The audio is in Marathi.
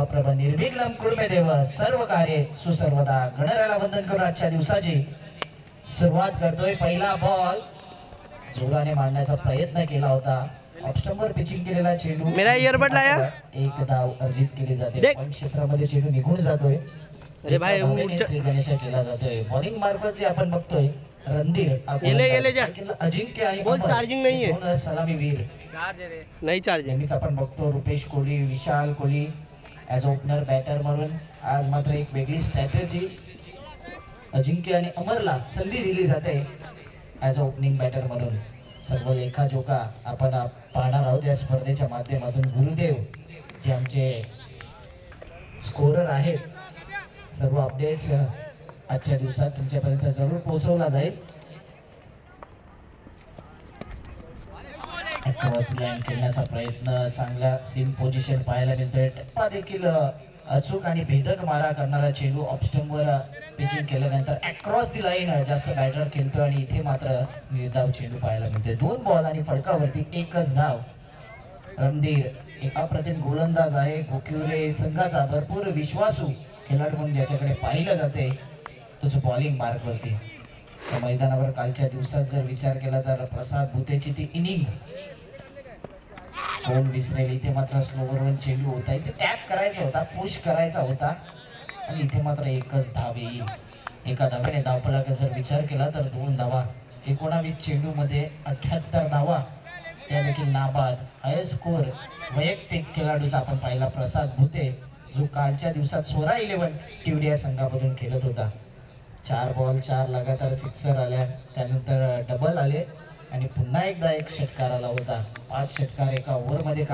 प्रभा निर्विघ्नं कुर्मे देव सर्व कार्य सुसर्वदा. गणरायाला वंदन करून आजच्या दिवसाची सुरुवात करतोय. पहिला बॉल जोराने मारण्याचा प्रयत्न केला होता. ऑफस्टंपवर पिचिंग केलेला चेंडू मेरा ईयरबड लाया. एक धाव अर्जित केली जाते. पण क्षेत्रामध्ये चेंडू निघून जातोय. अरे भाई गणेश केला जातोय. बॉलिंग मार्फत जे आपण बघतोय रणधीर अजिंक्य आणि बोल चार्जिंग नाहीये. सलामीवीर नाही चार्जिंग. नेहमीच आपण बघतो रुपेश कोहली, विशाल कोहली ॲज ओपनर बॅटर म्हणून. आज मात्र एक वेगळी स्ट्रॅटेजी अजिंक्य आणि अमरला संधी दिली जाते ॲज ओपनिंग बॅटर म्हणून. सर्व लेखाजोखा आपण पाहणार आहोत या स्पर्धेच्या माध्यमातून. गुरुदेव जे आमचे स्कोरर आहेत, सर्व अपडेट्स आजच्या दिवसात तुमच्यापर्यंत जरूर पोहोचवला जाईल. खेळण्याचा प्रयत्न, चांगला सीम पोझिशन पाहायला मिळतोय. टप्पा देखील अचूक आणि भेदक मारा करणारा चेंडू ऑफस्टंपवर पिचिंग केल्यानंतर अक्रॉस दी लाईन जास्त बॅटर खेळतोय आणि इथे मात्र निर्धाव चेंडू पाहायला मिळतोय. 2 बॉल आणि फडकावरती एकच धाव. रणधीर एक अप्रतिम गोलंदाज आहे. गोकिवले संघाचा भरपूर विश्वासू खेळाडू म्हणून ज्याच्याकडे पाहिलं जाते तुझं बॉलिंग मार्कवरती. त्या मैदानावर कालच्या दिवसात जर विचार केला तर प्रसाद भुतेची ती इनिंग कोण विसरेल. इथे मात्र स्लोवरवर चेंडू होता. इथे टॅप करायचा होता, पुश करायचा होता आणि इथे मात्र एकच धाव येईल. एका धावेने धावफलकाचा जर विचार केला तर 2 धावा. 19 चेंडू मध्ये 78 धावा, त्या देखील नाबाद. हायस्ट स्कोर वैयक्तिक खेळाडूचा आपण पाहिला प्रसाद भुते, जो कालच्या दिवसात 16-11 टीवडीया संघामधून खेळत होता. 4 बॉल 4 लगातार सिक्सर आल्या, त्यानंतर डबल आले आणि पुन्हा एकदा एक षटकार आला होता. 5 षटकार एका ओव्हरमध्ये.